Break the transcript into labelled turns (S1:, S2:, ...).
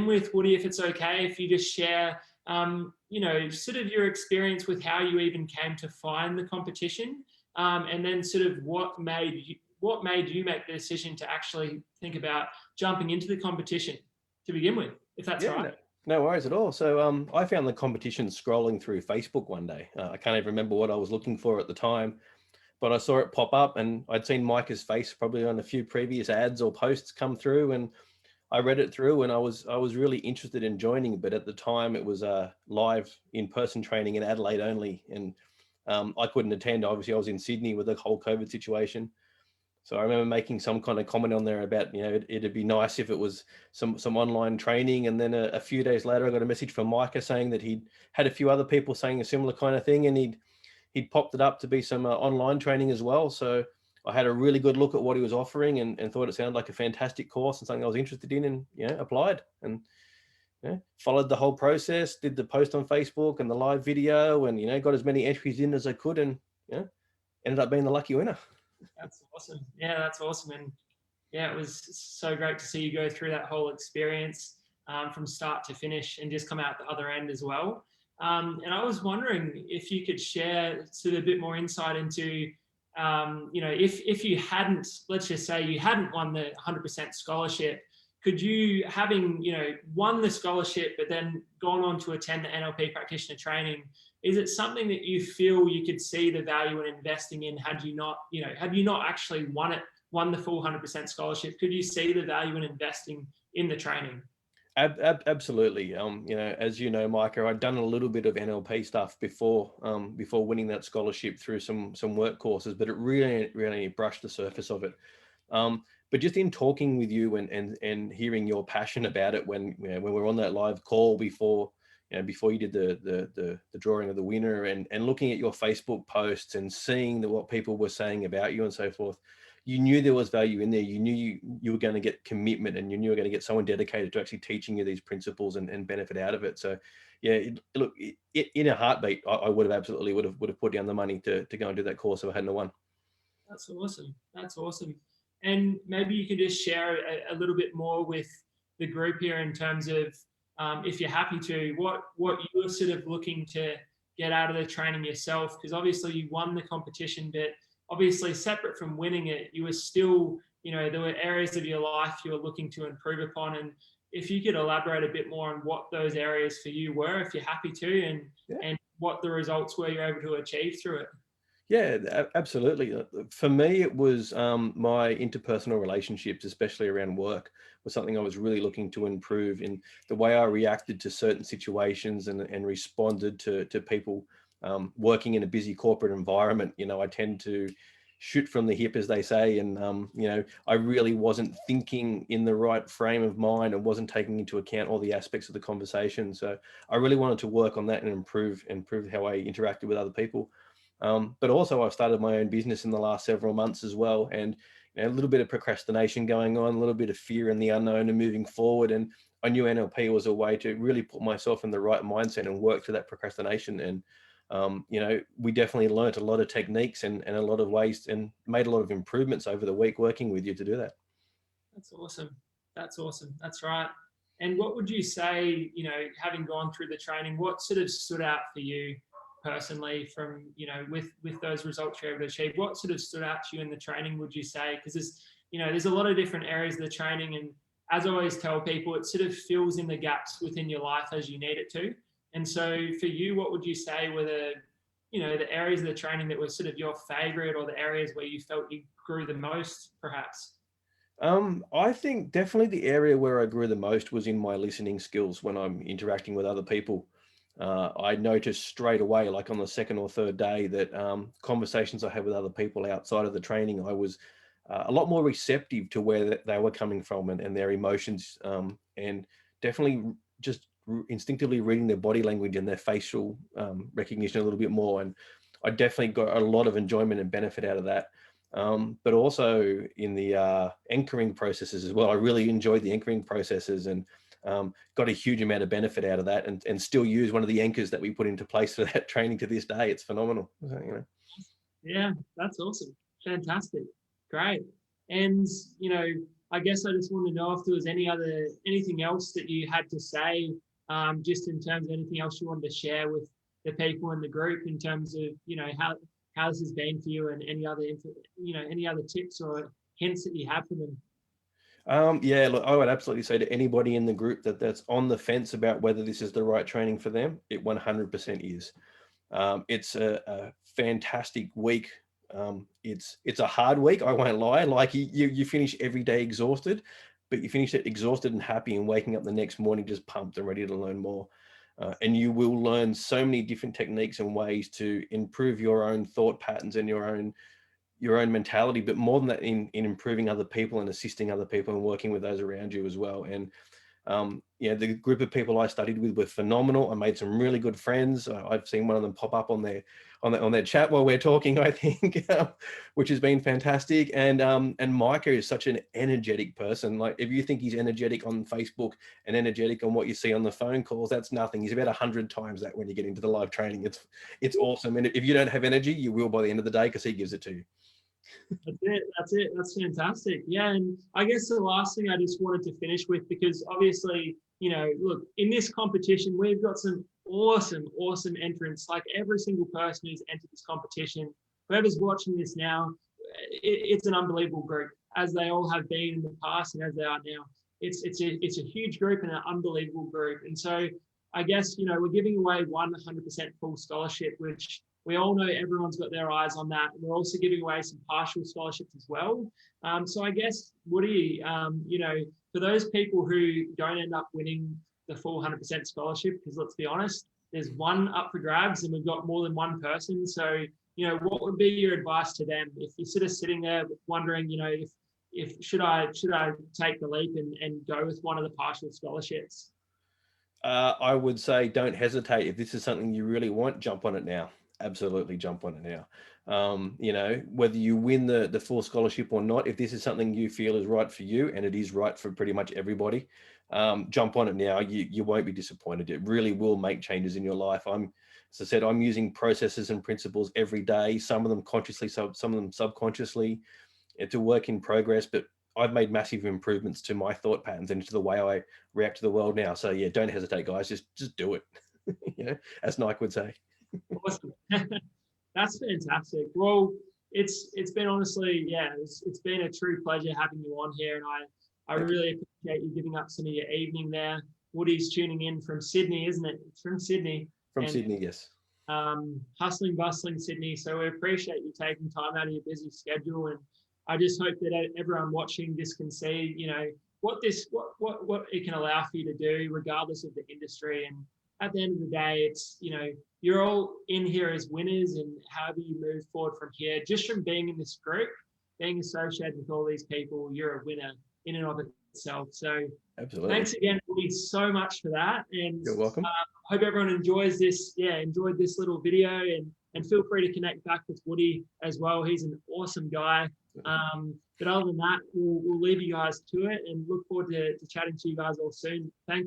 S1: with, Woody, if it's okay, if you just share, you know, sort of your experience with how you even came to find the competition, and then sort of what made you make the decision to actually think about jumping into the competition to begin with, if that's
S2: Yeah,
S1: right.
S2: no worries at all. So I found the competition scrolling through Facebook one day. I can't even remember what I was looking for at the time, but I saw it pop up, and I'd seen Micah's face probably on a few previous ads or posts come through, and I read it through, and I was really interested in joining. But at the time, it was a live in-person training in Adelaide only, and I couldn't attend. Obviously, I was in Sydney with the whole COVID situation. So I remember making some kind of comment on there about, you know, it'd be nice if it was some online training. And then a few days later, I got a message from Micah saying that he'd had a few other people saying a similar kind of thing, and he'd popped it up to be some online training as well. So I had a really good look at what he was offering, and thought it sounded like a fantastic course and something I was interested in, and, you know, applied, and, you know, followed the whole process, did the post on Facebook and the live video, and, you know, got as many entries in as I could, and, you know, ended up being the lucky winner.
S1: That's awesome. Yeah, that's awesome. And yeah, it was so great to see you go through that whole experience, from start to finish, and just come out the other end as well. And I was wondering if you could share sort of a bit more insight into, you know, if you hadn't, let's just say you hadn't won the 100% scholarship, could you, having, you know, won the scholarship, but then gone on to attend the NLP practitioner training, is it something that you feel you could see the value in investing in had you not, you know, had you not actually won the full 100% scholarship? Could you see the value in investing in the training?
S2: Absolutely. You know, as you know, Micah, I'd done a little bit of NLP stuff before winning that scholarship through some work courses, but it really brushed the surface of it. But just in talking with you and hearing your passion about it when, you know, when we were on that live call before, you know, before you did the drawing of the winner, and looking at your Facebook posts and seeing what people were saying about you and so forth, you knew there was value in there. You knew you were going to get commitment, and you knew you were going to get someone dedicated to actually teaching you these principles and benefit out of it. So yeah, look, in a heartbeat, I would have absolutely would have put down the money to go and do that course if I hadn't won.
S1: That's awesome. That's awesome. And maybe you could just share a little bit more with the group here in terms of, if you're happy to, what you were sort of looking to get out of the training yourself, because obviously you won the competition, but obviously separate from winning it, you were still, you know, there were areas of your life you were looking to improve upon. And if you could elaborate a bit more on what those areas for you were, if you're happy to, and what the results were you're able to achieve through it.
S2: Yeah, absolutely. For me, it was my interpersonal relationships, especially around work, was something I was really looking to improve in the way I reacted to certain situations and responded to people working in a busy corporate environment. You know, I tend to shoot from the hip, as they say, and you know, I really wasn't thinking in the right frame of mind and wasn't taking into account all the aspects of the conversation. So I really wanted to work on that and improve how I interacted with other people. But also I've started my own business in the last several months as well. And, you know, a little bit of procrastination going on, a little bit of fear in the unknown and moving forward. And I knew NLP was a way to really put myself in the right mindset and work through that procrastination. And, you know, we definitely learnt a lot of techniques and a lot of ways, and made a lot of improvements over the week working with you to do that.
S1: That's awesome. That's awesome. That's right. And what would you say, you know, having gone through the training, what sort of stood out for you personally from, you know, with those results you're able to achieve? What sort of stood out to you in the training, would you say? Because there's, you know, there's a lot of different areas of the training, and as I always tell people, it sort of fills in the gaps within your life as you need it to. And so for you, what would you say were the, you know, the areas of the training that were sort of your favorite, or the areas where you felt you grew the most, perhaps?
S2: I think definitely the area where I grew the most was in my listening skills when I'm interacting with other people. I noticed straight away, like on the second or third day, that conversations I had with other people outside of the training, I was a lot more receptive to where they were coming from and their emotions, and definitely just instinctively reading their body language and their facial recognition a little bit more. And I definitely got a lot of enjoyment and benefit out of that. But also in the anchoring processes as well. I really enjoyed the anchoring processes, and got a huge amount of benefit out of that, and still use one of the anchors that we put into place for that training to this day. It's phenomenal. So, you know.
S1: Yeah, that's awesome. Fantastic. Great. And, you know, I guess I just want to know if there was anything else that you had to say, just in terms of anything else you wanted to share with the people in the group in terms of, how this has been for you, and any other tips or hints that you have for them.
S2: Yeah, look, I would absolutely say to anybody in the group that's on the fence about whether this is the right training for them, it 100% is. It's a fantastic week. It's a hard week, I won't lie. Like you finish every day exhausted, but you finish it exhausted and happy, and waking up the next morning just pumped and ready to learn more. And you will learn so many different techniques and ways to improve your own thought patterns and your own mentality, but more than that, in improving other people and assisting other people and working with those around you as well. And the group of people I studied with were phenomenal. I made some really good friends. I've seen one of them pop up on their chat while we're talking, I think, which has been fantastic. And Micah is such an energetic person. Like, if you think he's energetic on Facebook and energetic on what you see on the phone calls, that's nothing. He's about 100 times that when you get into the live training. It's awesome. And if you don't have energy, you will by the end of the day, because he gives it to you.
S1: That's it. That's fantastic. Yeah. And I guess the last thing I just wanted to finish with, because obviously, look, in this competition, we've got some awesome entrants. Like, every single person who's entered this competition, whoever's watching this now, it's an unbelievable group, as they all have been in the past and as they are now. It's a huge group and an unbelievable group. And so I guess, we're giving away 100% full scholarship, which we all know everyone's got their eyes on that. We're also giving away some partial scholarships as well. So I guess, Woody, for those people who don't end up winning the full 100% scholarship, because let's be honest, there's one up for grabs and we've got more than one person. So, what would be your advice to them if you're sort of sitting there wondering, if should I take the leap and go with one of the partial scholarships?
S2: I would say don't hesitate. If this is something you really want, jump on it now. Absolutely jump on it now. Whether you win the full scholarship or not, if this is something you feel is right for you, and it is right for pretty much everybody, jump on it now. You won't be disappointed. It really will make changes in your life. As I said, I'm using processes and principles every day, some of them consciously, some of them subconsciously. It's a work in progress, but I've made massive improvements to my thought patterns and to the way I react to the world now. So yeah, don't hesitate, guys. Just do it. As Nike would say.
S1: Awesome. That's fantastic. Well, it's been honestly, it's been a true pleasure having you on here, and I really appreciate you giving up some of your evening there. Woody's tuning in from Sydney, isn't it? It's from Sydney.
S2: Sydney, yes.
S1: Hustling, bustling Sydney. So we appreciate you taking time out of your busy schedule, and I just hope that everyone watching this can see, what it can allow for you to do, regardless of the industry. And at the end of the day, it's, you're all in here as winners, and however you move forward from here, just from being in this group, being associated with all these people, you're a winner in and of itself. So
S2: absolutely.
S1: Thanks again, Woody, so much for that. And
S2: you're welcome.
S1: Hope everyone enjoyed this little video, and feel free to connect back with Woody as well. He's an awesome guy. But other than that, we'll leave you guys to it, and look forward to chatting to you guys all soon. Thanks.